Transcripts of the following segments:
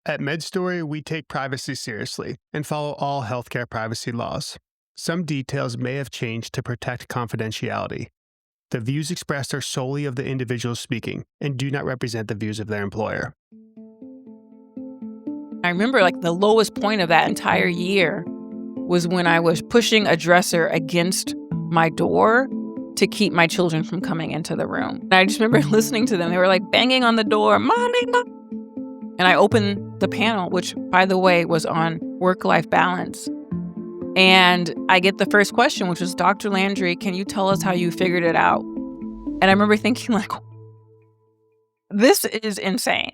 At MedStory, we take privacy seriously and follow all healthcare privacy laws. Some details may have changed to protect confidentiality. The views expressed are solely of the individual speaking and do not represent the views of their employer. I remember the lowest point of that entire year was when I was pushing a dresser against my door to keep my children from coming into the room. And I just remember listening to them. They were banging on the door, "Mommy, Mom." And I opened the panel, which, by the way, was on work-life balance. And I get the first question, which was, "Dr. Landry, can you tell us how you figured it out?" And I remember thinking, this is insane.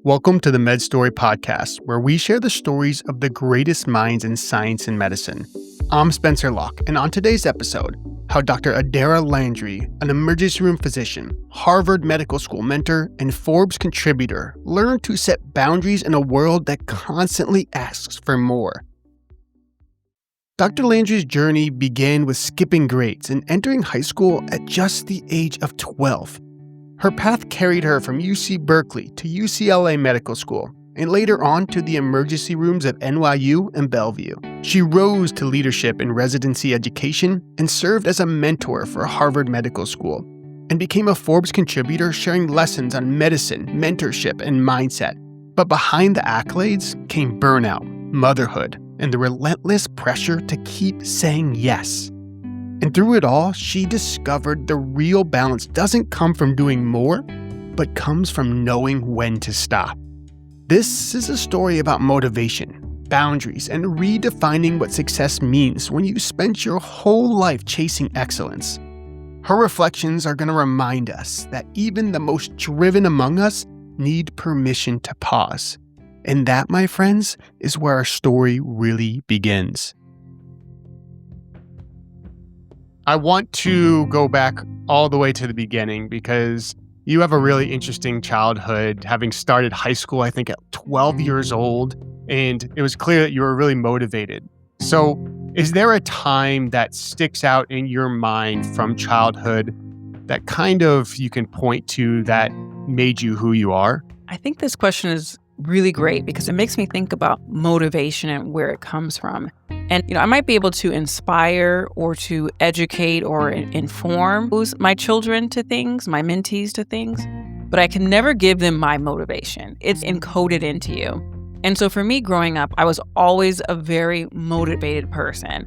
Welcome to the MedStory podcast, where we share the stories of the greatest minds in science and medicine. I'm Spencer Locke, and on today's episode, how Dr. Adaira Landry, an emergency room physician, Harvard Medical School mentor, and Forbes contributor, learned to set boundaries in a world that constantly asks for more. Dr. Landry's journey began with skipping grades and entering high school at just the age of 12. Her path carried her from UC Berkeley to UCLA Medical School, and later on to the emergency rooms of NYU and Bellevue. She rose to leadership in residency education and served as a mentor for Harvard Medical School, and became a Forbes contributor sharing lessons on medicine, mentorship, and mindset. But behind the accolades came burnout, motherhood, and the relentless pressure to keep saying yes. And through it all, she discovered the real balance doesn't come from doing more, but comes from knowing when to stop. This is a story about motivation, boundaries, and redefining what success means when you spent your whole life chasing excellence. Her reflections are going to remind us that even the most driven among us need permission to pause. And that, my friends, is where our story really begins. I want to go back all the way to the beginning because you have a really interesting childhood, having started high school, I think, at 12 years old, and it was clear that you were really motivated. So is there a time that sticks out in your mind from childhood that kind of you can point to that made you who you are? I think this question is really great because it makes me think about motivation and where it comes from. And, I might be able to inspire or to educate or inform my children to things, my mentees to things, but I can never give them my motivation. It's encoded into you. And so for me growing up, I was always a very motivated person.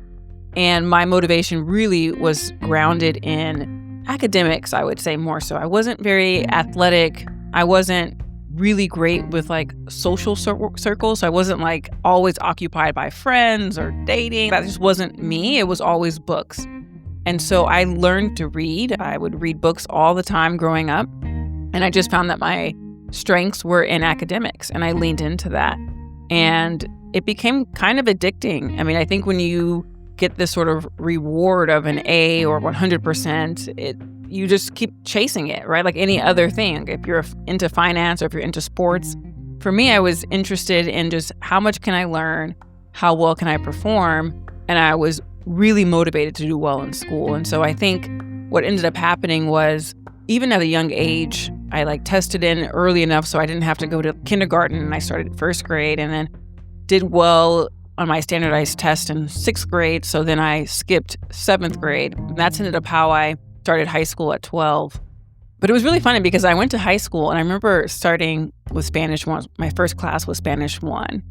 And my motivation really was grounded in academics, I would say more so. I wasn't very athletic. I wasn't really great with social circles. So I wasn't always occupied by friends or dating. That just wasn't me. It was always books. And so I learned to read. I would read books all the time growing up. And I just found that my strengths were in academics, and I leaned into that. And it became kind of addicting. I mean, I think when you get this sort of reward of an A or 100%, you just keep chasing it, right? Like any other thing. If you're into finance or if you're into sports, for me, I was interested in just how much can I learn? How well can I perform? And I was really motivated to do well in school. And so I think what ended up happening was, even at a young age, I tested in early enough so I didn't have to go to kindergarten, and I started first grade and then did well on my standardized test in sixth grade. So then I skipped seventh grade. And that's ended up how I started high school at 12. But it was really funny because I went to high school and I remember starting with Spanish 1. My first class was Spanish 1.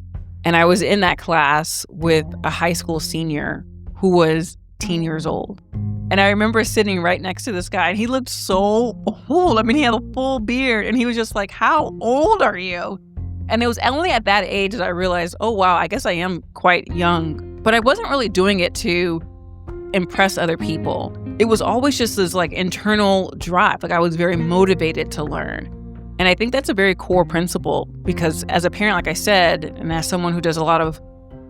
And I was in that class with a high school senior who was 10 years old. And I remember sitting right next to this guy, and he looked so old. I mean, he had a full beard, and he was just like, "How old are you?" And it was only at that age that I realized, oh, wow, I guess I am quite young. But I wasn't really doing it to impress other people. It was always just this internal drive. I was very motivated to learn. And I think that's a very core principle because as a parent, like I said, and as someone who does a lot of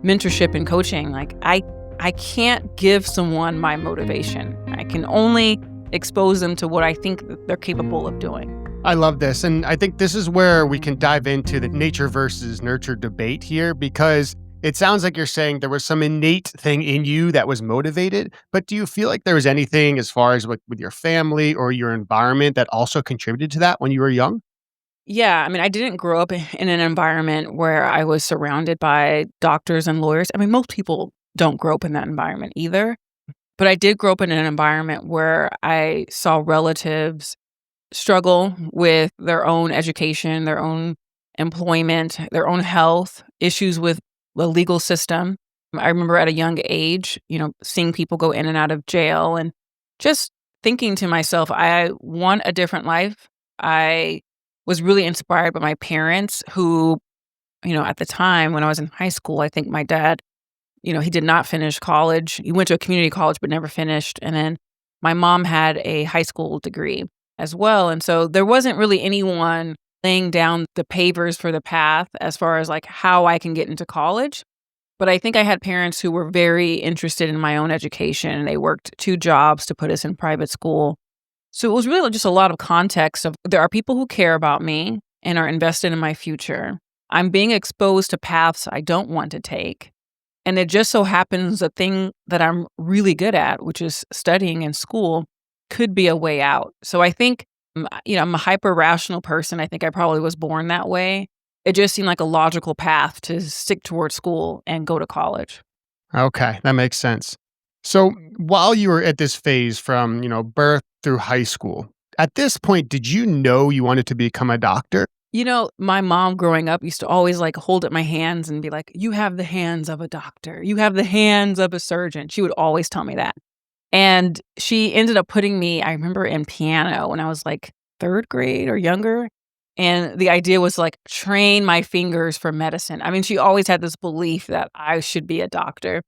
mentorship and coaching, I can't give someone my motivation. I can only expose them to what I think that they're capable of doing. I love this. And I think this is where we can dive into the nature versus nurture debate here, because it sounds like you're saying there was some innate thing in you that was motivated, but do you feel like there was anything as far as with your family or your environment that also contributed to that when you were young? Yeah, I mean, I didn't grow up in an environment where I was surrounded by doctors and lawyers. I mean, most people don't grow up in that environment either. But I did grow up in an environment where I saw relatives struggle with their own education, their own employment, their own health, issues with the legal system. I remember at a young age, seeing people go in and out of jail and just thinking to myself, I want a different life. I was really inspired by my parents who, at the time when I was in high school, I think my dad, he did not finish college. He went to a community college but never finished. And then my mom had a high school degree as well. And so there wasn't really anyone laying down the pavers for the path as far as like how I can get into college. But I think I had parents who were very interested in my own education, and they worked 2 jobs to put us in private school. So it was really just a lot of context of there are people who care about me and are invested in my future. I'm being exposed to paths I don't want to take. And it just so happens the thing that I'm really good at, which is studying in school, could be a way out. So I think, I'm a hyper rational person. I think I probably was born that way. It just seemed like a logical path to stick towards school and go to college. Okay, that makes sense. So while you were at this phase from, birth through high school, at this point, did you know you wanted to become a doctor? My mom growing up used to always like hold up my hands and be like, you have the hands of a doctor. You have the hands of a surgeon. She would always tell me that. And she ended up putting me, I remember, in piano when I was like 3rd grade or younger. And the idea was like train my fingers for medicine. I mean, she always had this belief that I should be a doctor.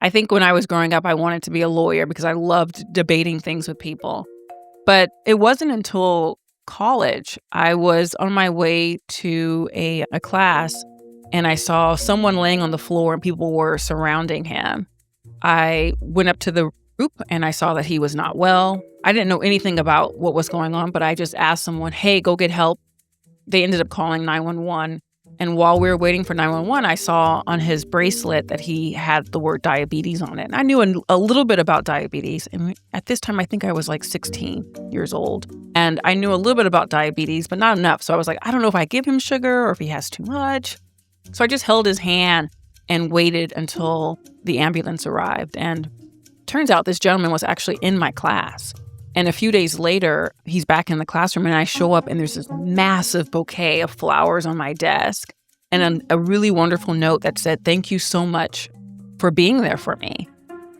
I think when I was growing up, I wanted to be a lawyer because I loved debating things with people. But it wasn't until college, I was on my way to a class and I saw someone laying on the floor and people were surrounding him. I went up to the group and I saw that he was not well. I didn't know anything about what was going on, but I just asked someone, hey, go get help. They ended up calling 911. And while we were waiting for 911, I saw on his bracelet that he had the word diabetes on it. And I knew a little bit about diabetes. And at this time, I think I was like 16 years old. And I knew a little bit about diabetes, but not enough. So I was like, I don't know if I give him sugar or if he has too much. So I just held his hand and waited until the ambulance arrived. And turns out this gentleman was actually in my class. And a few days later, he's back in the classroom and I show up and there's this massive bouquet of flowers on my desk and a really wonderful note that said, thank you so much for being there for me.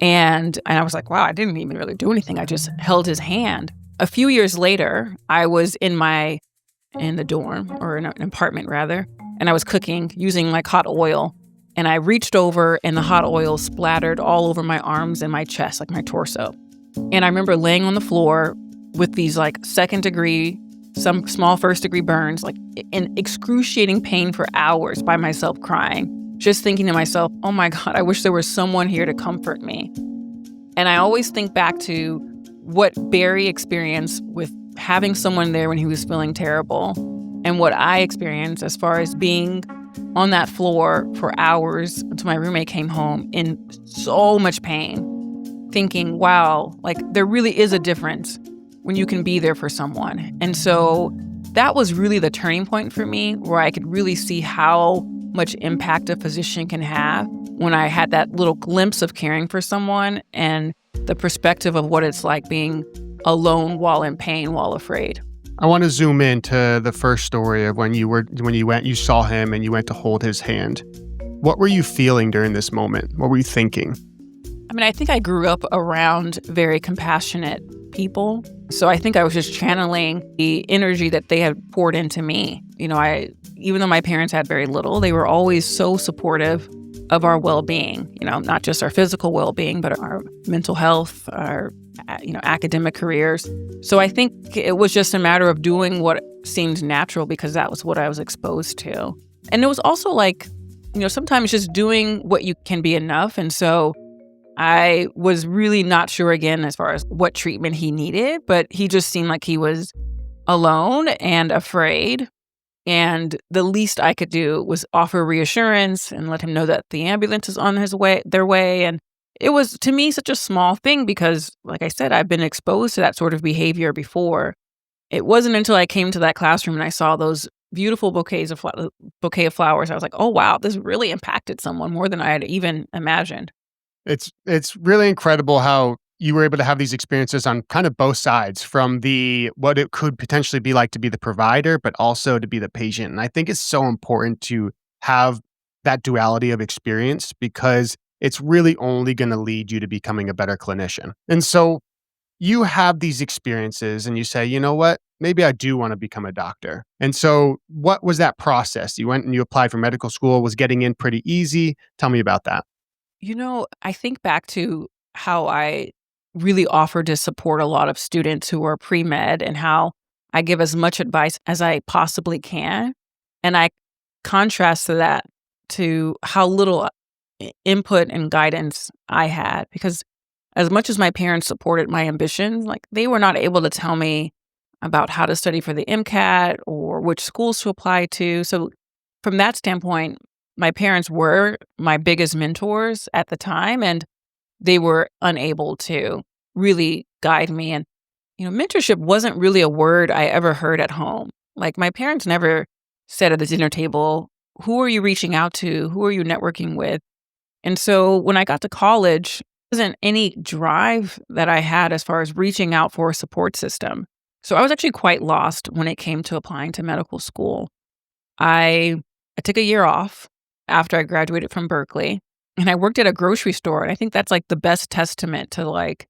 And I was like, wow, I didn't even really do anything. I just held his hand. A few years later, I was in the dorm, or in an apartment rather, and I was cooking using like hot oil. And I reached over and the hot oil splattered all over my arms and my chest, like my torso. And I remember laying on the floor with these like 2nd degree, some small 1st degree burns, like in excruciating pain for hours by myself crying, just thinking to myself, oh my God, I wish there was someone here to comfort me. And I always think back to what Barry experienced with having someone there when he was feeling terrible and what I experienced as far as being on that floor for hours until my roommate came home in so much pain. Thinking, wow, like there really is a difference when you can be there for someone. And so that was really the turning point for me where I could really see how much impact a physician can have when I had that little glimpse of caring for someone and the perspective of what it's like being alone while in pain, while afraid. I want to zoom in to the first story of when you saw him and you went to hold his hand. What were you feeling during this moment? What were you thinking? I mean, I think I grew up around very compassionate people. So I think I was just channeling the energy that they had poured into me. Even though my parents had very little, they were always so supportive of our well-being, not just our physical well-being, but our mental health, our, academic careers. So I think it was just a matter of doing what seemed natural because that was what I was exposed to. And it was also like, sometimes just doing what you can be enough. And so I was really not sure again as far as what treatment he needed, but he just seemed like he was alone and afraid. And the least I could do was offer reassurance and let him know that the ambulance is on their way. And it was, to me, such a small thing because, like I said, I've been exposed to that sort of behavior before. It wasn't until I came to that classroom and I saw those beautiful bouquet of flowers. I was like, oh, wow, this really impacted someone more than I had even imagined. It's really incredible how you were able to have these experiences on kind of both sides from the what it could potentially be like to be the provider, but also to be the patient. And I think it's so important to have that duality of experience because it's really only going to lead you to becoming a better clinician. And so you have these experiences and you say, you know what? Maybe I do want to become a doctor. And so what was that process? You went and you applied for medical school. Was getting in pretty easy? Tell me about that. I think back to how I really offer to support a lot of students who are pre-med and how I give as much advice as I possibly can. And I contrast that to how little input and guidance I had because as much as my parents supported my ambitions, like they were not able to tell me about how to study for the MCAT or which schools to apply to. So from that standpoint, my parents were my biggest mentors at the time, and they were unable to really guide me. And, mentorship wasn't really a word I ever heard at home. Like my parents never said at the dinner table, who are you reaching out to? Who are you networking with? And so when I got to college, there wasn't any drive that I had as far as reaching out for a support system. So I was actually quite lost when it came to applying to medical school. I took a year off after I graduated from Berkeley, and I worked at a grocery store. And I think that's like the best testament to like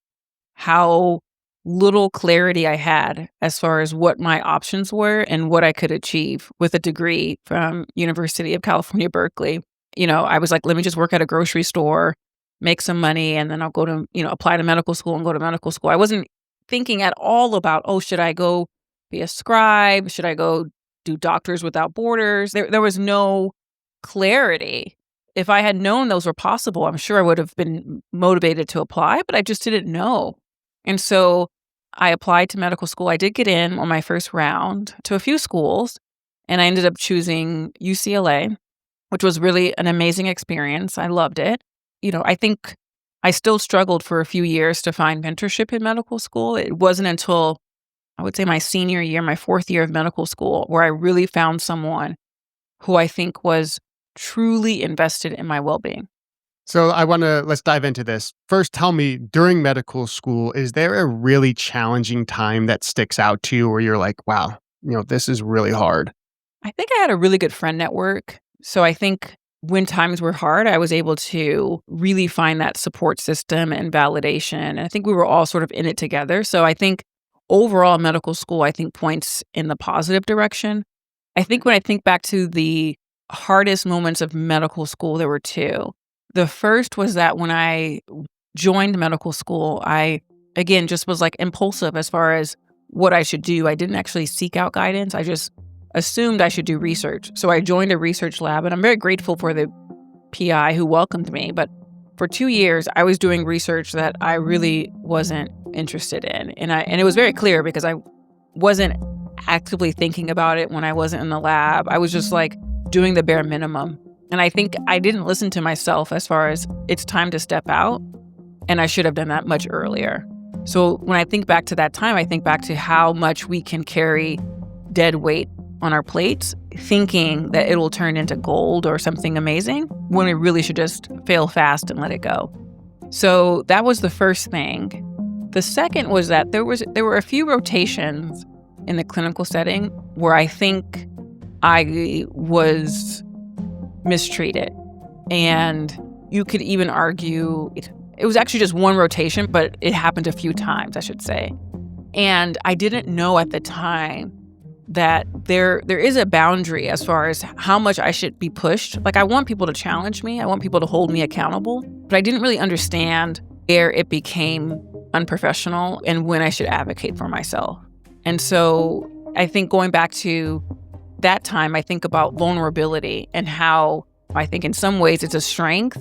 how little clarity I had as far as what my options were and what I could achieve with a degree from University of California, Berkeley. I was like, let me just work at a grocery store, make some money, and then I'll go to, apply to medical school and go to medical school. I wasn't thinking at all about, should I go be a scribe? Should I go do Doctors Without Borders? There was no clarity. If I had known those were possible, I'm sure I would have been motivated to apply, but I just didn't know. And so I applied to medical school. I did get in on my first round to a few schools, and I ended up choosing UCLA, which was really an amazing experience. I loved it. I think I still struggled for a few years to find mentorship in medical school. It wasn't until I would say my senior year, my fourth year of medical school, where I really found someone who I think was truly invested in my well-being. So let's dive into this. First, tell me, during medical school, is there a really challenging time that sticks out to you where you're like, wow, this is really hard? I think I had a really good friend network. So I think when times were hard, I was able to really find that support system and validation. And I think we were all sort of in it together. So I think overall medical school, I think points in the positive direction. I think when I think back to the hardest moments of medical school, there were two. The first was that when I joined medical school, I, again, just was like impulsive as far as what I should do. I didn't actually seek out guidance. I just assumed I should do research. So I joined a research lab, and I'm very grateful for the PI who welcomed me. But for 2 years, I was doing research that I really wasn't interested in. And it was very clear because I wasn't actively thinking about it when I wasn't in the lab. I was just like doing the bare minimum. And I think I didn't listen to myself as far as it's time to step out. And I should have done that much earlier. So when I think back to that time, I think back to how much we can carry dead weight on our plates, thinking that it will turn into gold or something amazing, when we really should just fail fast and let it go. So that was the first thing. The second was that there were a few rotations in the clinical setting where I think I was mistreated. And you could even argue it was actually just one rotation, but it happened a few times, I should say. And I didn't know at the time that there is a boundary as far as how much I should be pushed. Like, I want people to challenge me. I want people to hold me accountable. But I didn't really understand where it became unprofessional and when I should advocate for myself. And so I think going back to that time, I think about vulnerability and how I think in some ways it's a strength,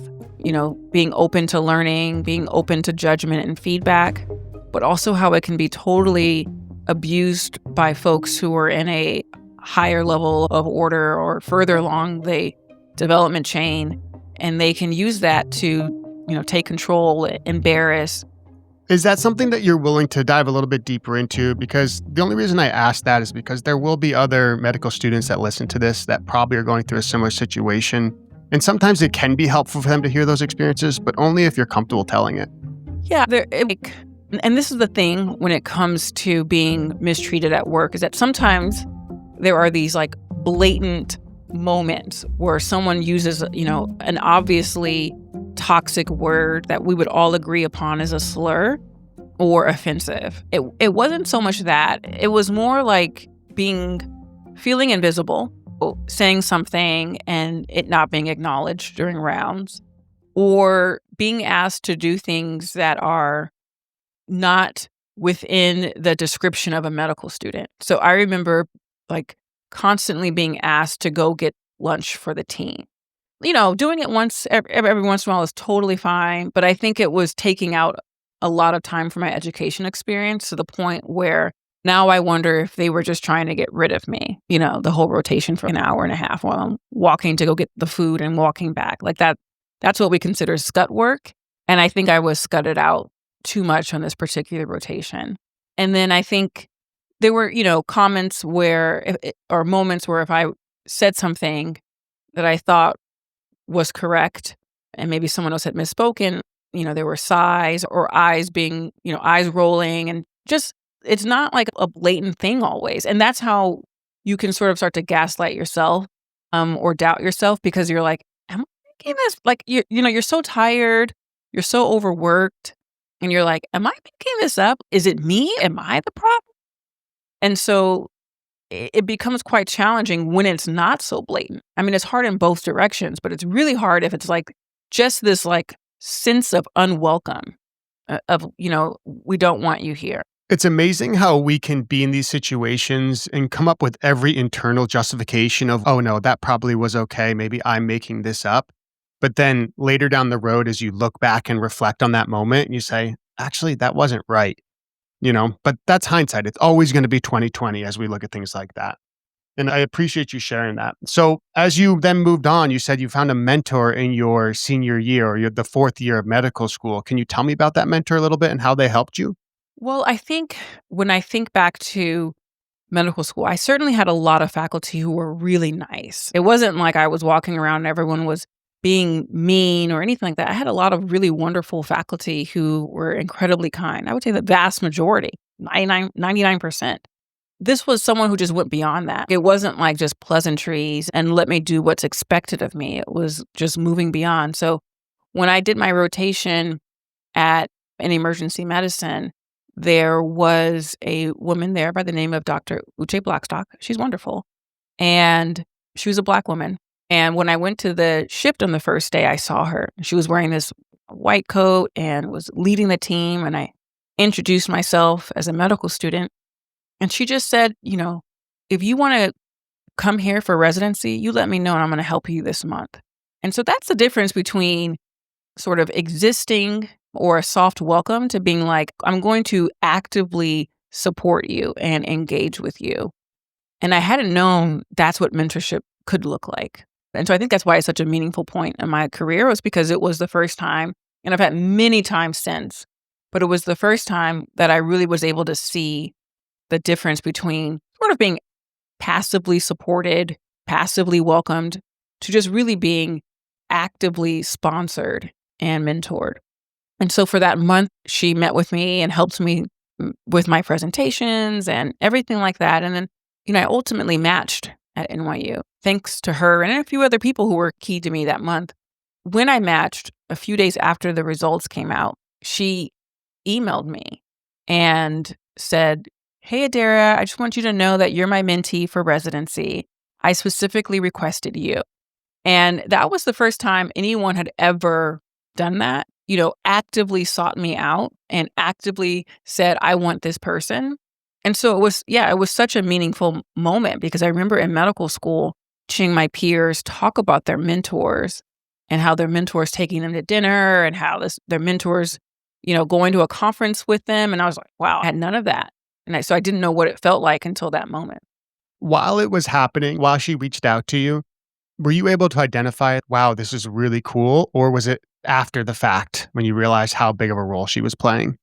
being open to learning, being open to judgment and feedback, but also how it can be totally abused by folks who are in a higher level of order or further along the development chain. And they can use that to, take control, embarrass, Is that something that you're willing to dive a little bit deeper into? Because the only reason I ask that is because there will be other medical students that listen to this that probably are going through a similar situation. And sometimes it can be helpful for them to hear those experiences, but only if you're comfortable telling it. Yeah, and this is the thing when it comes to being mistreated at work, is that sometimes there are these like blatant moments where someone uses, an obviously toxic word that we would all agree upon as a slur or offensive. It wasn't so much that. It was more like feeling invisible, saying something and it not being acknowledged during rounds, or being asked to do things that are not within the description of a medical student. So I remember like constantly being asked to go get lunch for the team. Doing it every once in a while is totally fine, but I think it was taking out a lot of time from my education experience to the point where now I wonder if they were just trying to get rid of me, the whole rotation for an hour and a half while I'm walking to go get the food and walking back. Like that's what we consider scut work. And I think I was scutted out too much on this particular rotation. And then I think there were, comments or moments where if I said something that I thought was correct and maybe someone else had misspoken, there were sighs or eyes being, eyes rolling, and just, it's not like a blatant thing always. And that's how you can sort of start to gaslight yourself or doubt yourself, because you're like, am I making this? Like, you're so tired, you're so overworked, and you're like, am I making this up? Is it me? Am I the problem? And so it becomes quite challenging when it's not so blatant. I mean, it's hard in both directions, but it's really hard if it's like just this like sense of unwelcome of, we don't want you here. It's amazing how we can be in these situations and come up with every internal justification of, oh no, that probably was okay. Maybe I'm making this up. But then later down the road, as you look back and reflect on that moment, you say, actually, that wasn't right. But that's hindsight. It's always going to be 2020 as we look at things like that. And I appreciate you sharing that. So as you then moved on, you said you found a mentor in your senior year or the fourth year of medical school. Can you tell me about that mentor a little bit and how they helped you? Well, I think when I think back to medical school, I certainly had a lot of faculty who were really nice. It wasn't like I was walking around and everyone was being mean or anything like that. I had a lot of really wonderful faculty who were incredibly kind. I would say the vast majority, 99%. This was someone who just went beyond that. It wasn't like just pleasantries and let me do what's expected of me. It was just moving beyond. So when I did my rotation in emergency medicine, there was a woman there by the name of Dr. Uche Blackstock. She's wonderful. And she was a Black woman. And when I went to the shift on the first day, I saw her. She was wearing this white coat and was leading the team. And I introduced myself as a medical student. And she just said, if you want to come here for residency, you let me know and I'm going to help you this month. And so that's the difference between sort of existing or a soft welcome to being like, I'm going to actively support you and engage with you. And I hadn't known that's what mentorship could look like. And so I think that's why it's such a meaningful point in my career, was because it was the first time, and I've had many times since, but it was the first time that I really was able to see the difference between sort of being passively supported, passively welcomed, to just really being actively sponsored and mentored. And so for that month, she met with me and helped me with my presentations and everything like that. And then, I ultimately matched at NYU, thanks to her and a few other people who were key to me that month. When I matched, a few days after the results came out, she emailed me and said, "Hey, Adaira, I just want you to know that you're my mentee for residency. I specifically requested you." And that was the first time anyone had ever done that, actively sought me out and actively said, I want this person. And so it was such a meaningful moment, because I remember in medical school, watching my peers talk about their mentors and how their mentors taking them to dinner and how their mentors, going to a conference with them. And I was like, wow, I had none of that. And so I didn't know what it felt like until that moment. While it was happening, while she reached out to you, were you able to identify it? Wow, this is really cool. Or was it after the fact when you realized how big of a role she was playing?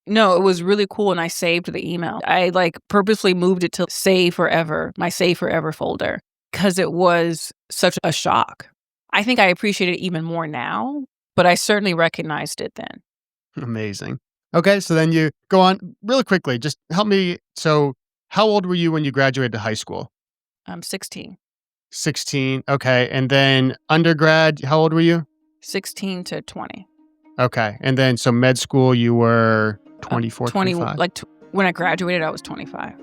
No, it was really cool, and I saved the email. I purposely moved it to save forever, my save forever folder, because it was such a shock. I think I appreciate it even more now, but I certainly recognized it then. Amazing. Okay, so then you go on really quickly. Just help me. So, how old were you when you graduated high school? I'm 16. 16. Okay. And then undergrad, how old were you? 16 to 20. Okay. And then so med school, you were 24, 20, 25? when I graduated, I was 25.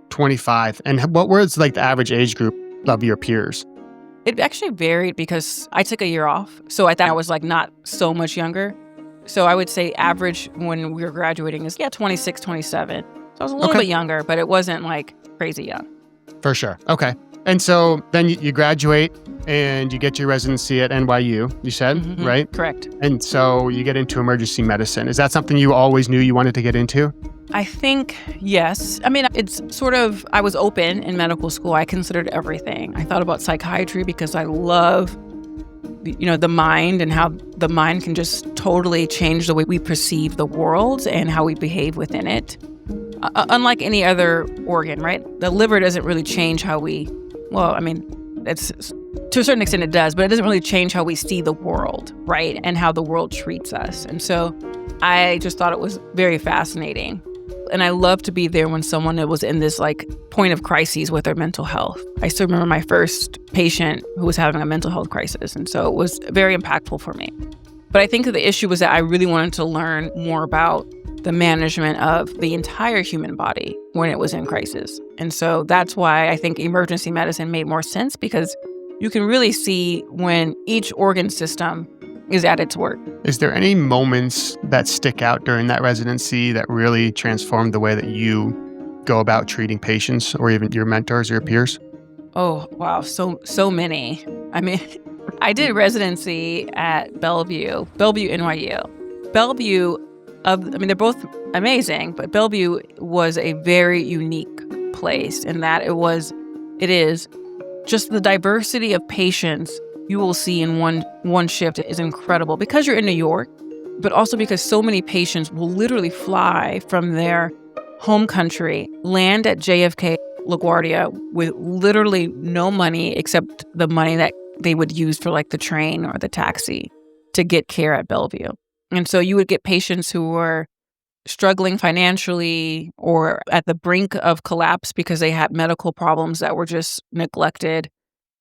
25. And what was the average age group of your peers? It actually varied because I took a year off. So I thought I was not so much younger. So I would say average when we were graduating is 26, 27. So I was a little bit younger, but it wasn't crazy young. For sure. Okay. And so then you graduate and you get your residency at NYU, you said, right? Correct. And so you get into emergency medicine. Is that something you always knew you wanted to get into? I think, yes. I mean, it's sort of, I was open in medical school. I considered everything. I thought about psychiatry because I love, the mind and how the mind can just totally change the way we perceive the world and how we behave within it. Unlike any other organ, right? The liver doesn't really change how it's to a certain extent it does, but it doesn't really change how we see the world, right? And how the world treats us. And so I just thought it was very fascinating. And I love to be there when someone was in this point of crises with their mental health. I still remember my first patient who was having a mental health crisis. And so it was very impactful for me. But I think the issue was that I really wanted to learn more about the management of the entire human body when it was in crisis. And so that's why I think emergency medicine made more sense, because you can really see when each organ system is at its work. Is there any moments that stick out during that residency that really transformed the way that you go about treating patients or even your mentors or your peers? Oh, wow. So many. I mean, I did residency at Bellevue, NYU. Bellevue, they're both amazing, but Bellevue was a very unique place in that it is just the diversity of patients you will see in one shift is incredible, because you're in New York, but also because so many patients will literally fly from their home country, land at JFK LaGuardia with literally no money except the money that they would use for the train or the taxi to get care at Bellevue. And so you would get patients who were struggling financially or at the brink of collapse because they had medical problems that were just neglected.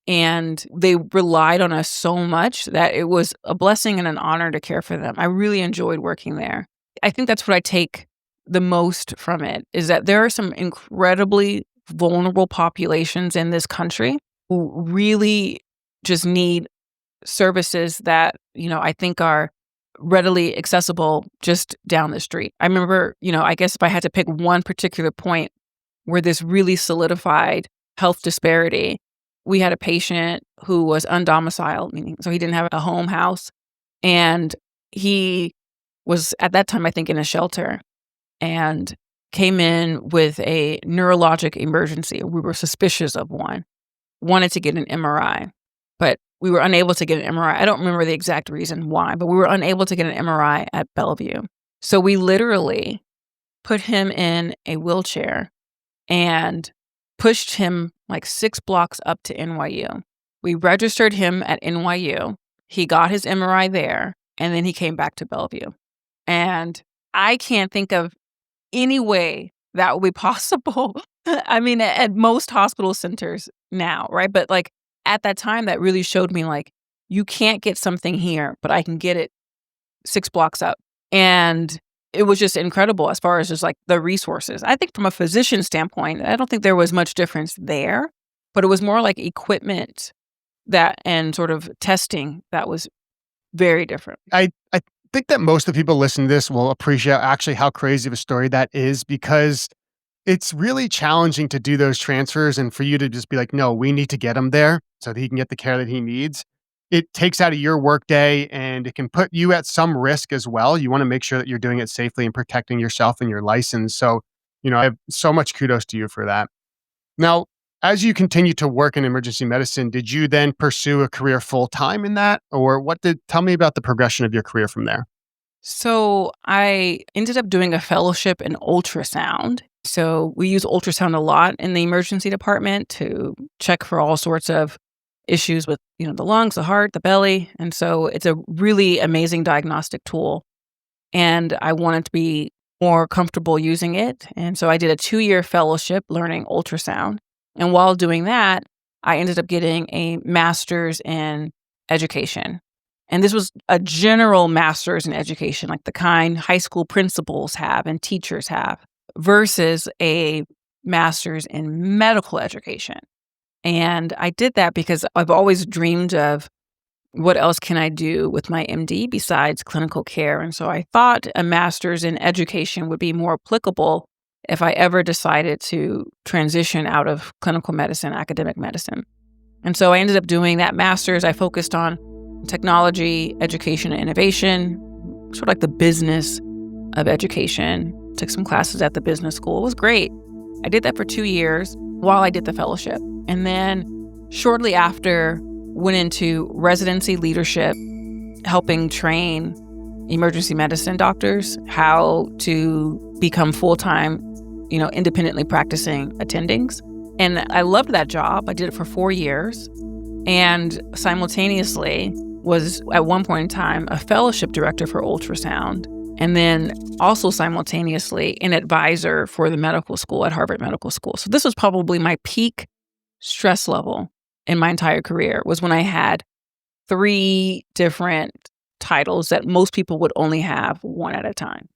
And they relied on us so much that it was a blessing and an honor to care for them. I really enjoyed working there. I think that's what I take the most from it, is that there are some incredibly vulnerable populations in this country who really just need services that, I think are readily accessible just down the street. I remember, I guess if I had to pick one particular point where this really solidified health disparity, we had a patient who was undomiciled, meaning so he didn't have a home house. And he was at that time, I think, in a shelter and came in with a neurologic emergency. We were suspicious of one, wanted to get an MRI, but we were unable to get an MRI. I don't remember the exact reason why, but we were unable to get an MRI at Bellevue. So we literally put him in a wheelchair and pushed him 6 blocks up to NYU. We registered him at NYU. He got his MRI there, and then he came back to Bellevue. And I can't think of any way that would be possible. I mean, at most hospital centers now, right? But at that time, that really showed me you can't get something here, but I can get it 6 blocks up. And it was just incredible as far as just the resources. I think from a physician standpoint, I don't think there was much difference there, but it was more equipment and sort of testing that was very different. I think that most of the people listening to this will appreciate actually how crazy of a story that is, because it's really challenging to do those transfers and for you to just be no, we need to get him there so that he can get the care that he needs. It takes out of your workday and it can put you at some risk as well. You want to make sure that you're doing it safely and protecting yourself and your license. So, I have so much kudos to you for that. Now, as you continue to work in emergency medicine, did you then pursue a career full-time in that? Or tell me about the progression of your career from there? So I ended up doing a fellowship in ultrasound. So we use ultrasound a lot in the emergency department to check for all sorts of issues with, the lungs, the heart, the belly. And so it's a really amazing diagnostic tool. And I wanted to be more comfortable using it. And so I did a 2-year fellowship learning ultrasound. And while doing that, I ended up getting a master's in education. And this was a general master's in education, like the kind high school principals have and teachers have, versus a master's in medical education. And I did that because I've always dreamed of what else can I do with my MD besides clinical care. And so I thought a master's in education would be more applicable if I ever decided to transition out of clinical medicine, academic medicine. And so I ended up doing that master's. I focused on technology, education, and innovation, sort of like the business of education. Took some classes at the business school. It was great. I did that for 2 years while I did the fellowship. And then shortly after, went into residency leadership, helping train emergency medicine doctors how to become full-time, independently practicing attendings. And I loved that job. I did it for 4 years. And simultaneously was at one point in time a fellowship director for ultrasound, and then also simultaneously an advisor for the medical school at Harvard Medical School. So this was probably my peak stress level in my entire career, was when I had 3 different titles that most people would only have one at a time.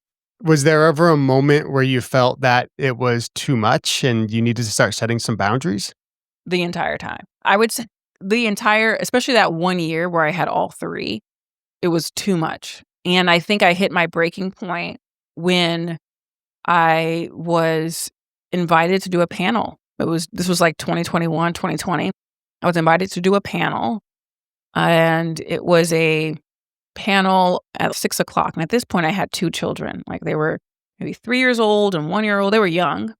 Was there ever a moment where you felt that it was too much and you needed to start setting some boundaries? The entire time. I would say especially that 1 year where I had all 3, it was too much. And I think I hit my breaking point when I was invited to do a panel. This was like 2021, 2020. I was invited to do a panel, and it was a panel at 6:00. And at this point I had 2 children. Like, they were maybe 3 years old and 1 year old. They were young.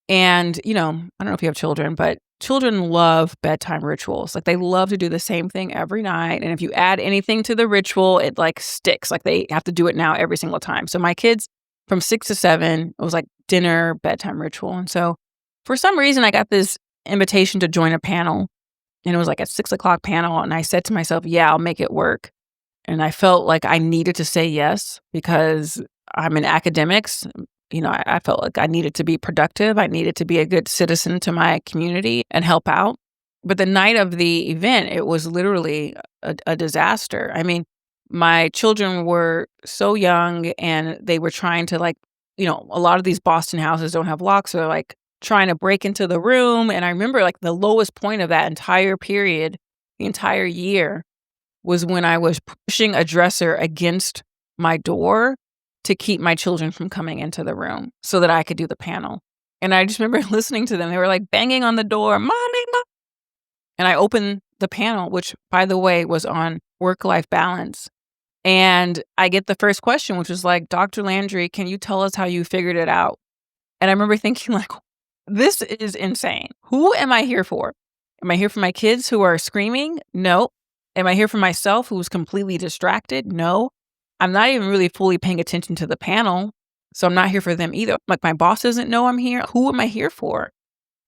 And, I don't know if you have children, but children love bedtime rituals. Like, they love to do the same thing every night. And if you add anything to the ritual, it sticks. Like, they have to do it now every single time. So my kids from 6 to 7, it was like dinner, bedtime ritual. And so for some reason, I got this invitation to join a panel, and it was like a 6:00 panel. And I said to myself, yeah, I'll make it work. And I felt like I needed to say yes because I'm in academics. I felt like I needed to be productive. I needed to be a good citizen to my community and help out. But the night of the event, it was literally a disaster. I mean, my children were so young, and they were trying to a lot of these Boston houses don't have locks. So they're trying to break into the room. And I remember the lowest point of that entire period, the entire year, was when I was pushing a dresser against my door to keep my children from coming into the room so that I could do the panel. And I just remember listening to them. They were banging on the door, "Mommy, Mom." And I opened the panel, which, by the way, was on work-life balance. And I get the first question, which was "Dr. Landry, can you tell us how you figured it out?" And I remember thinking, this is insane. Who am I here for? Am I here for my kids who are screaming? No. Am I here for myself, who's completely distracted? No. I'm not even really fully paying attention to the panel, so I'm not here for them either. My boss doesn't know I'm here. Who am I here for?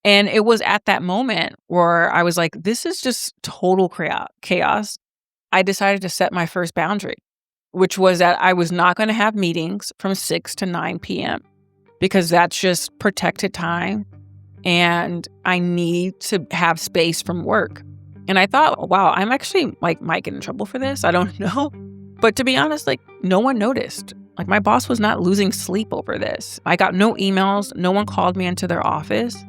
And it was at that moment where I was like, this is just total chaos. I decided to set my first boundary, which was that I was not going to have meetings from 6 to 9 p.m. because that's just protected time, and I need to have space from work. And I thought, wow, I'm actually might get in trouble for this. I don't know. But to be honest, no one noticed. My boss was not losing sleep over this. I got no emails. No one called me into their office.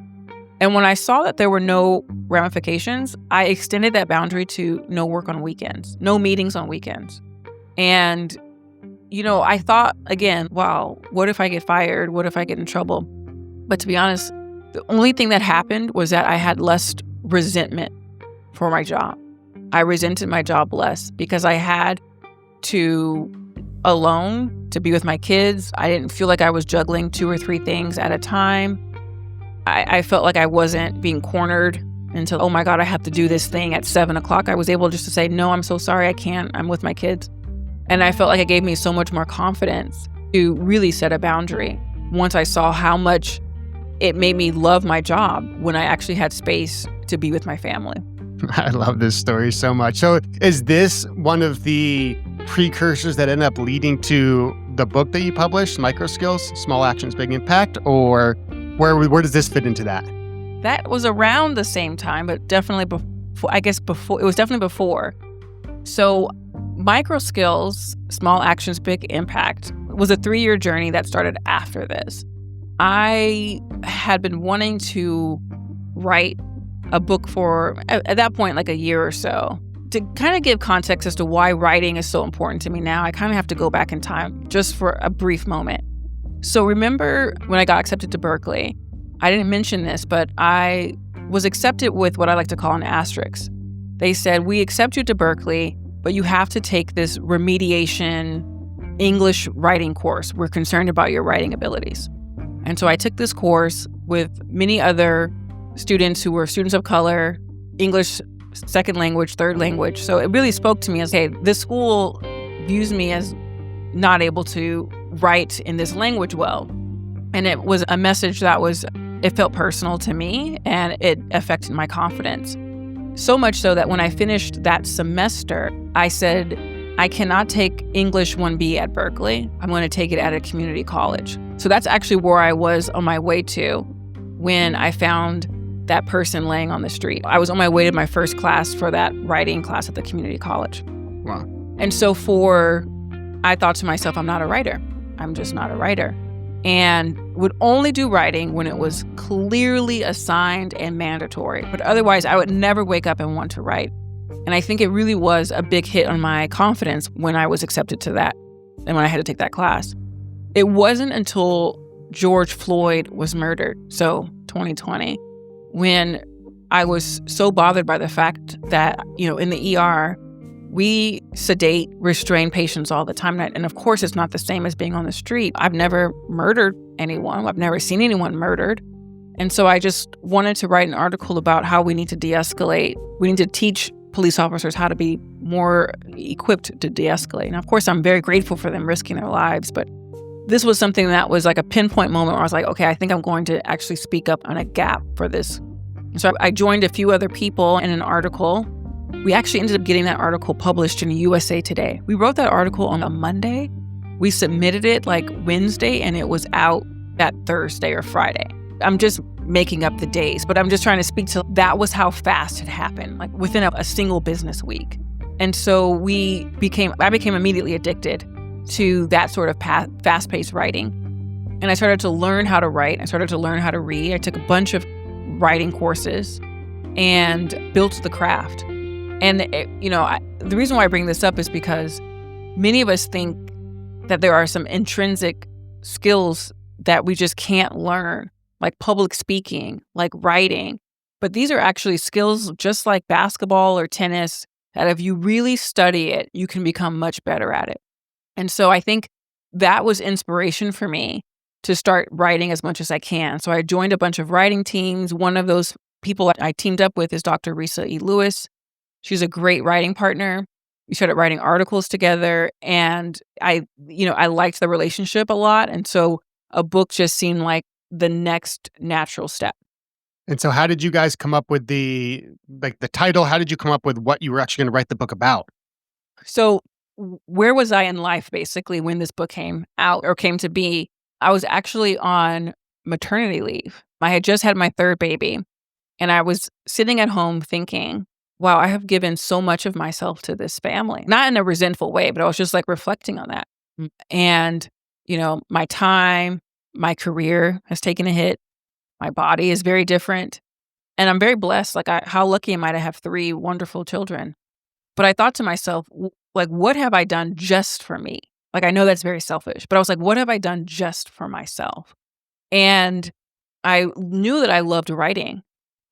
And when I saw that there were no ramifications, I extended that boundary to no work on weekends, no meetings on weekends. And, I thought, again, wow, what if I get fired? What if I get in trouble? But to be honest, the only thing that happened was that I had less resentment for my job. I resented my job less because I had to alone to be with my kids. I didn't feel like I was juggling 2 or 3 things at a time. I felt like I wasn't being cornered into, oh my God, I have to do this thing at 7:00. I was able just to say, no, I'm so sorry, I can't. I'm with my kids. And I felt like it gave me so much more confidence to really set a boundary once I saw how much it made me love my job when I actually had space to be with my family. I love this story so much. So is this one of the precursors that end up leading to the book that you published, Micro Skills, Small Actions, Big Impact? Or where does this fit into that? That was around the same time, but definitely before. It was definitely before. So Micro Skills, Small Actions, Big Impact was a 3-year journey that started after this. I had been wanting to write a book for, at that point, like a year or so. To kind of give context as to why writing is so important to me now, I kind of have to go back in time just for a brief moment. So remember when I got accepted to Berkeley, I didn't mention this, but I was accepted with what I like to call an asterisk. They said, we accept you to Berkeley, but you have to take this remediation English writing course. We're concerned about your writing abilities. And so I took this course with many other students who were students of color, English second language, third language. So it really spoke to me as, hey, this school views me as not able to write in this language well. And it was a message that it felt personal to me, and it affected my confidence. So much so that when I finished that semester, I said, I cannot take English 1B at Berkeley. I'm going to take it at a community college. So that's actually where I was on my way to when I found that person laying on the street. I was on my way to my first class for that writing class at the community college. Wow. And so I thought to myself, I'm not a writer. I'm just not a writer. And would only do writing when it was clearly assigned and mandatory. But otherwise, I would never wake up and want to write. And I think it really was a big hit on my confidence when I was accepted to that and when I had to take that class. It wasn't until George Floyd was murdered, so 2020, when I was so bothered by the fact that, in the ER, we sedate, restrain patients all the time. And of course, it's not the same as being on the street. I've never murdered anyone. I've never seen anyone murdered. And so I just wanted to write an article about how we need to de-escalate. We need to teach police officers how to be more equipped to de-escalate. And of course, I'm very grateful for them risking their lives. But this was something that was like a pinpoint moment where I was like, okay, I think I'm going to actually speak up on a gap for this. So I joined a few other people in an article. We actually ended up getting that article published in USA Today. We wrote that article on a Monday. We submitted it like Wednesday, and it was out that Thursday or Friday. I'm just making up the days, but I'm just trying to speak to that was how fast it happened, like within a single business week. And so I became immediately addicted to that sort of fast-paced writing. And I started to learn how to write. I started to learn how to read. I took a bunch of writing courses and built the craft. And, the reason why I bring this up is because many of us think that there are some intrinsic skills that we just can't learn, like public speaking, like writing. But these are actually skills just like basketball or tennis that if you really study it, you can become much better at it. And so I think that was inspiration for me to start writing as much as I can. So I joined a bunch of writing teams. One of those people I teamed up with is Dr. Risa E. Lewis. She's a great writing partner. We started writing articles together, and I liked the relationship a lot. And so a book just seemed like the next natural step. And so how did you guys come up with the title? How did you come up with what you were actually going to write the book about? So where was I in life, basically, when this book came out or came to be? I was actually on maternity leave. I had just had my third baby, and I was sitting at home thinking, wow, I have given so much of myself to this family. Not in a resentful way, but I was just like reflecting on that. And, my time, my career has taken a hit. My body is very different. And I'm very blessed. How lucky am I to have 3 wonderful children? But I thought to myself, what have I done just for me? I know that's very selfish, but I was like, what have I done just for myself? And I knew that I loved writing.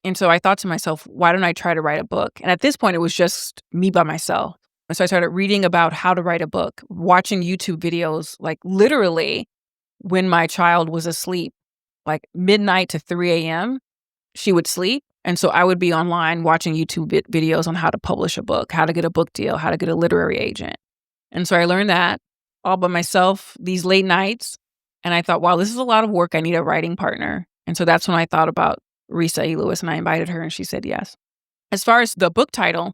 And so I thought to myself, why don't I try to write a book? And at this point, it was just me by myself. And so I started reading about how to write a book, watching YouTube videos, literally when my child was asleep, midnight to 3 a.m., she would sleep. And so I would be online watching YouTube videos on how to publish a book, how to get a book deal, how to get a literary agent. And so I learned that all by myself these late nights. And I thought, wow, this is a lot of work. I need a writing partner. And so that's when I thought about Risa E. Lewis, and I invited her and she said yes. As far as the book title,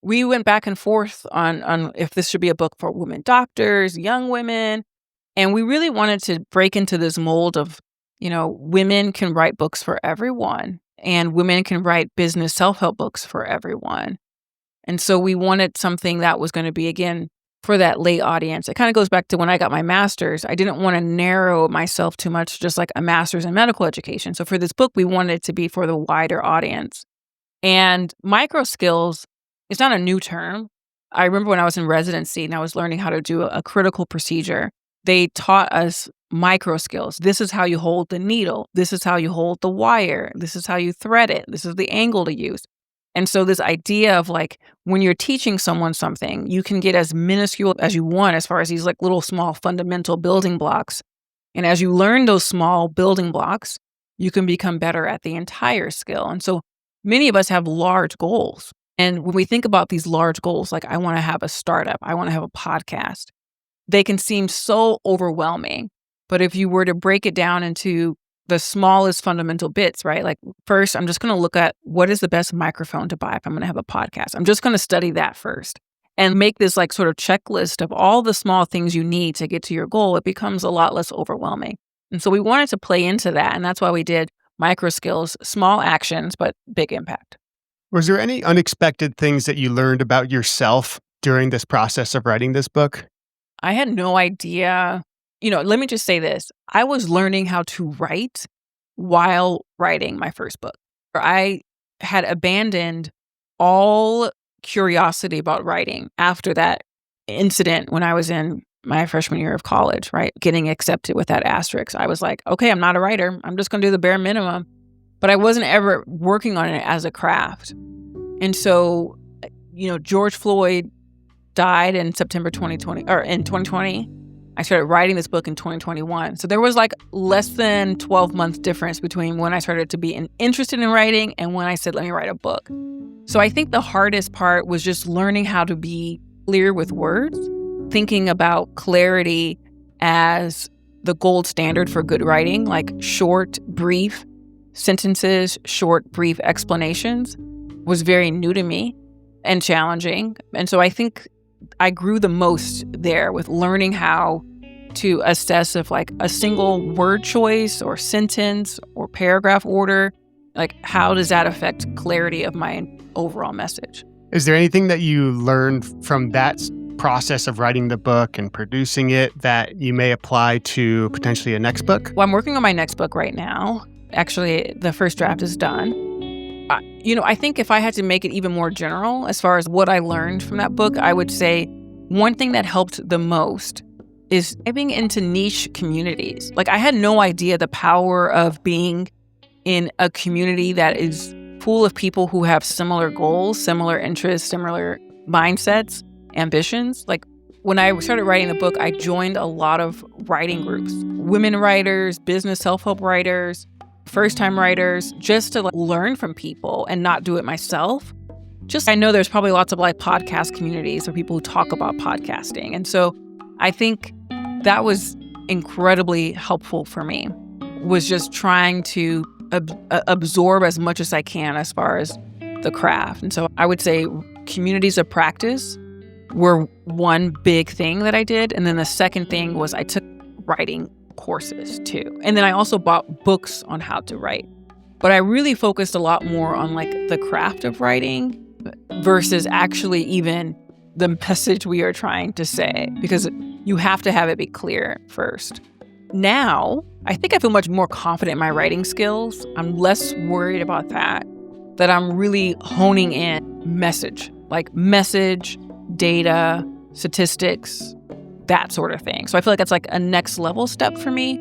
we went back and forth on if this should be a book for women doctors, young women. And we really wanted to break into this mold of, women can write books for everyone and women can write business self-help books for everyone. And so we wanted something that was going to be, again, for that lay audience. It kind of goes back to when I got my master's. I didn't want to narrow myself too much, just like a master's in medical education. So for this book, we wanted it to be for the wider audience. And micro skills is not a new term. I remember when I was in residency and I was learning how to do a critical procedure, they taught us micro skills. This is how you hold the needle. This is how you hold the wire. This is how you thread it. This is the angle to use. And so this idea of like when you're teaching someone something, you can get as minuscule as you want as far as these like little small fundamental building blocks. And as you learn those small building blocks, you can become better at the entire skill. And so many of us have large goals. And when we think about these large goals, like I want to have a startup, I want to have a podcast, they can seem so overwhelming. But if you were to break it down into the smallest fundamental bits, right? Like first, I'm just going to look at what is the best microphone to buy if I'm going to have a podcast. I'm just going to study that first and make this like sort of checklist of all the small things you need to get to your goal. It becomes a lot less overwhelming. And so we wanted to play into that. And that's why we did micro skills, small actions, but big impact. Was there any unexpected things that you learned about yourself during this process of writing this book? I had no idea. Let me just say this. I was learning how to write while writing my first book. I had abandoned all curiosity about writing after that incident when I was in my freshman year of college, right? Getting accepted with that asterisk. I was like, okay, I'm not a writer. I'm just going to do the bare minimum. But I wasn't ever working on it as a craft. And so, George Floyd died in September 2020, or in 2020. I started writing this book in 2021. So there was like less than 12-month difference between when I started to be interested in writing and when I said, let me write a book. So I think the hardest part was just learning how to be clear with words, thinking about clarity as the gold standard for good writing, like short, brief sentences, short, brief explanations was very new to me and challenging. And so I think I grew the most there with learning how to assess if like a single word choice or sentence or paragraph order, like how does that affect clarity of my overall message? Is there anything that you learned from that process of writing the book and producing it that you may apply to potentially a next book? Well, I'm working on my next book right now. Actually, the first draft is done. I think if I had to make it even more general as far as what I learned from that book, I would say one thing that helped the most is diving into niche communities. Like I had no idea the power of being in a community that is full of people who have similar goals, similar interests, similar mindsets, ambitions. Like when I started writing the book, I joined a lot of writing groups, women writers, business self-help writers, first-time writers, just to learn from people and not do it myself. I know there's probably lots of podcast communities or people who talk about podcasting. And so I think that was incredibly helpful for me, was just trying to absorb as much as I can as far as the craft. And so I would say communities of practice were one big thing that I did. And then the second thing was I took writing courses too. And then I also bought books on how to write. But I really focused a lot more on the craft of writing versus actually even the message we are trying to say, because you have to have it be clear first. Now, I think I feel much more confident in my writing skills. I'm less worried about that I'm really honing in message, data, statistics, that sort of thing. So I feel like that's a next level step for me.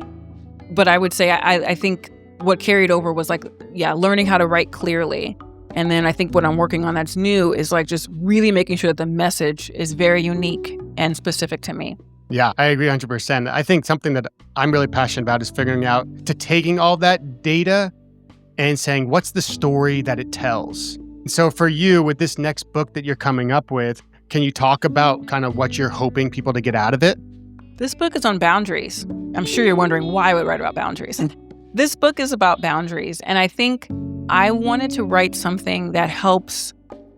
But I would say I think what carried over was learning how to write clearly. And then I think what I'm working on that's new is just really making sure that the message is very unique and specific to me. Yeah, I agree 100%. I think something that I'm really passionate about is figuring out taking all that data and saying, what's the story that it tells? So for you, with this next book that you're coming up with, Can you talk about kind of what you're hoping people to get out of it? This book is on boundaries. I'm sure you're wondering why I would write about boundaries. This book is about boundaries. And I think I wanted to write something that helps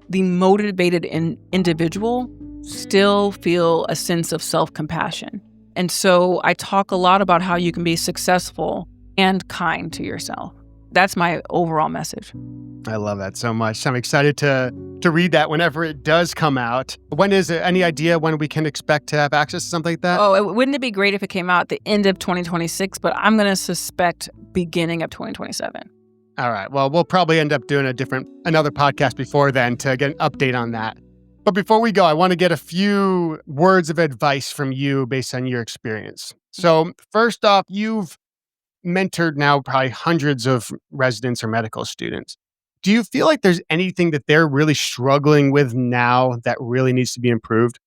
the motivated individual still feel a sense of self-compassion. And so I talk a lot about how you can be successful and kind to yourself. That's my overall message. I love that so much. I'm excited to read that whenever it does come out. When is it? Any idea when we can expect to have access to something like that? Wouldn't it be great if it came out at the end of 2026? But I'm going to suspect beginning of 2027. All right. Well, we'll probably end up doing another podcast before then to get an update on that. But before we go, I want to get a few words of advice from you based on your experience. So first off, you've mentored now probably hundreds of residents or medical students. Do you feel like there's anything that they're really struggling with now that really needs to be improved?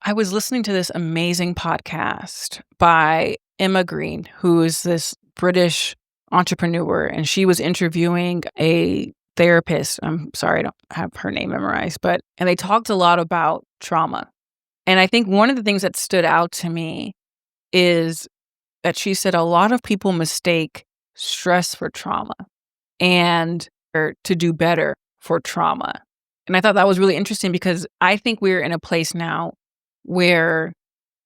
I was listening to this amazing podcast by Emma Green, who is this British entrepreneur, and she was interviewing a therapist. I'm sorry, I don't have her name memorized, and they talked a lot about trauma. And I think one of the things that stood out to me is that she said a lot of people mistake stress for trauma or to do better for trauma. And I thought that was really interesting because I think we're in a place now where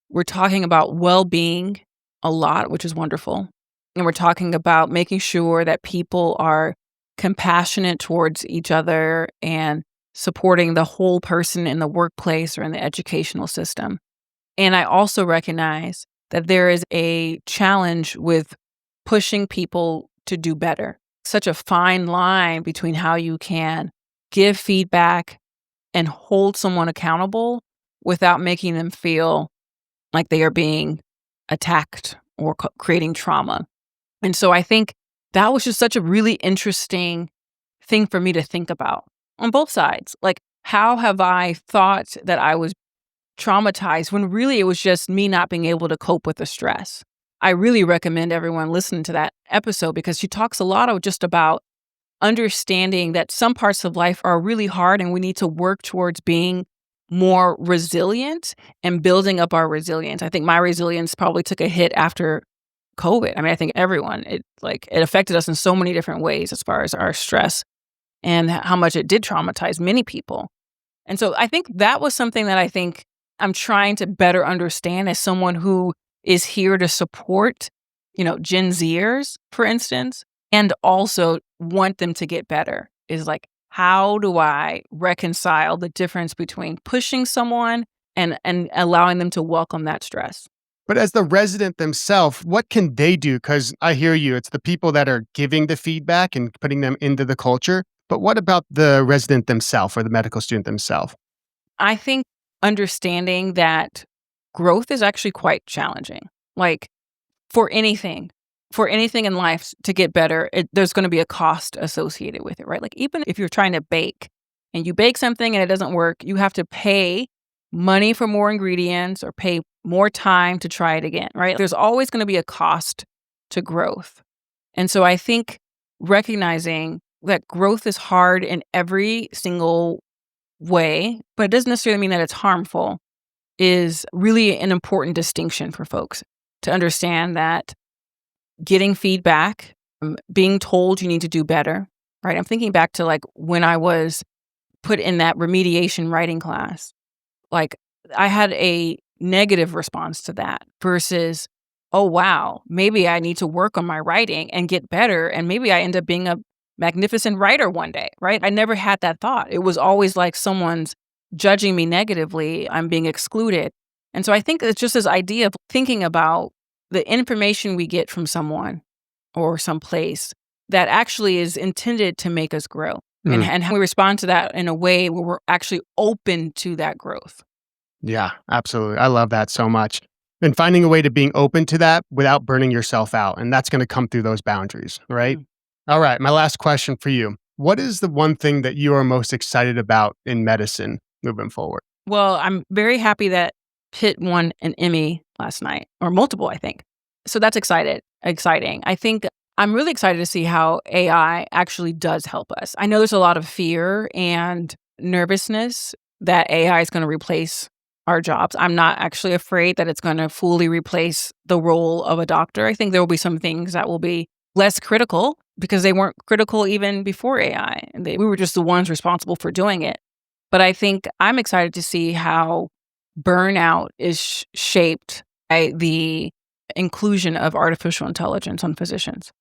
we're talking about well-being a lot, which is wonderful. And we're talking about making sure that people are compassionate towards each other and supporting the whole person in the workplace or in the educational system. And I also recognize that there is a challenge with pushing people to do better. Such a fine line between how you can give feedback and hold someone accountable without making them feel like they are being attacked or creating trauma. And so I think that was just such a really interesting thing for me to think about on both sides. Like, how have I thought that I was traumatized when really it was just me not being able to cope with the stress? I really recommend everyone listen to that episode because she talks a lot of just about understanding that some parts of life are really hard and we need to work towards being more resilient and building up our resilience. I think my resilience probably took a hit after COVID. I mean, I think everyone, it affected us in so many different ways as far as our stress and how much it did traumatize many people. And so I think that was something that I think I'm trying to better understand as someone who is here to support, Gen Zers, for instance, and also want them to get better is like, how do I reconcile the difference between pushing someone and allowing them to welcome that stress? But as the resident themselves, what can they do? Because I hear you, it's the people that are giving the feedback and putting them into the culture. But what about the resident themselves or the medical student themselves? I think understanding that growth is actually quite challenging. Like for anything in life to get better, there's going to be a cost associated with it, right? Like even if you're trying to bake and you bake something and it doesn't work, you have to pay money for more ingredients or pay more time to try it again, right? There's always going to be a cost to growth. And so I think recognizing that growth is hard in every single way, but it doesn't necessarily mean that it's harmful, is really an important distinction for folks to understand that getting feedback, being told you need to do better, right? I'm thinking back to like when I was put in that remediation writing class, like I had a negative response to that versus, oh, wow, maybe I need to work on my writing and get better. And maybe I end up being a magnificent writer one day, right? I never had that thought. It was always like someone's judging me negatively. I'm being excluded. And so I think it's just this idea of thinking about the information we get from someone or someplace that actually is intended to make us grow and how we respond to that in a way where we're actually open to that growth. Yeah, absolutely. I love that so much. And finding a way to being open to that without burning yourself out. And that's going to come through those boundaries, right? All right. My last question for you. What is the one thing that you are most excited about in medicine moving forward? Well, I'm very happy that Pitt won an Emmy last night, or multiple, I think. So that's exciting. I think I'm really excited to see how AI actually does help us. I know there's a lot of fear and nervousness that AI is going to replace our jobs. I'm not actually afraid that it's going to fully replace the role of a doctor. I think there will be some things that will be less critical because they weren't critical even before AI. And we were just the ones responsible for doing it. But I think I'm excited to see how burnout is shaped by the inclusion of artificial intelligence on physicians.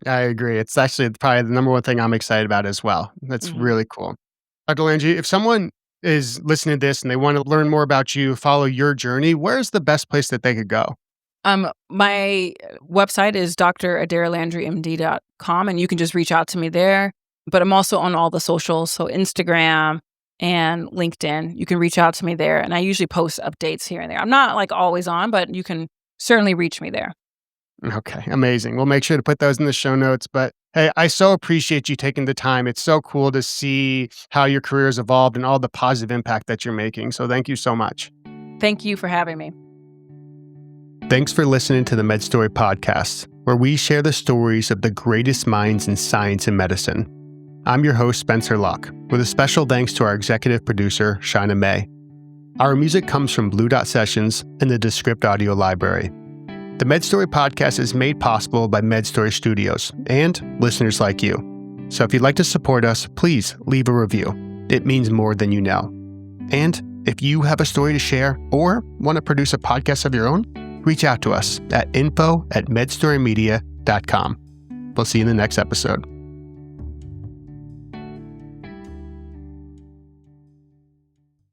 I agree. It's actually probably the number one thing I'm excited about as well. That's really cool. Dr. Landry, if someone is listening to this and they want to learn more about you, follow your journey, where's the best place that they could go? My website is dradairalandrymd.com, and you can just reach out to me there. But I'm also on all the socials, so Instagram and LinkedIn. You can reach out to me there, and I usually post updates here and there. I'm not like always on, but you can certainly reach me there. Okay, amazing. We'll make sure to put those in the show notes. But hey, I so appreciate you taking the time. It's so cool to see how your career has evolved and all the positive impact that you're making. So thank you so much. Thank you for having me. Thanks for listening to the MedStory podcast, where we share the stories of the greatest minds in science and medicine. I'm your host, Spencer Locke, with a special thanks to our executive producer, Shaina May. Our music comes from Blue Dot Sessions and the Descript Audio Library. The MedStory podcast is made possible by MedStory Studios and listeners like you. So if you'd like to support us, please leave a review. It means more than you know. And if you have a story to share or want to produce a podcast of your own, reach out to us at info@medstorymedia.com. We'll see you in the next episode.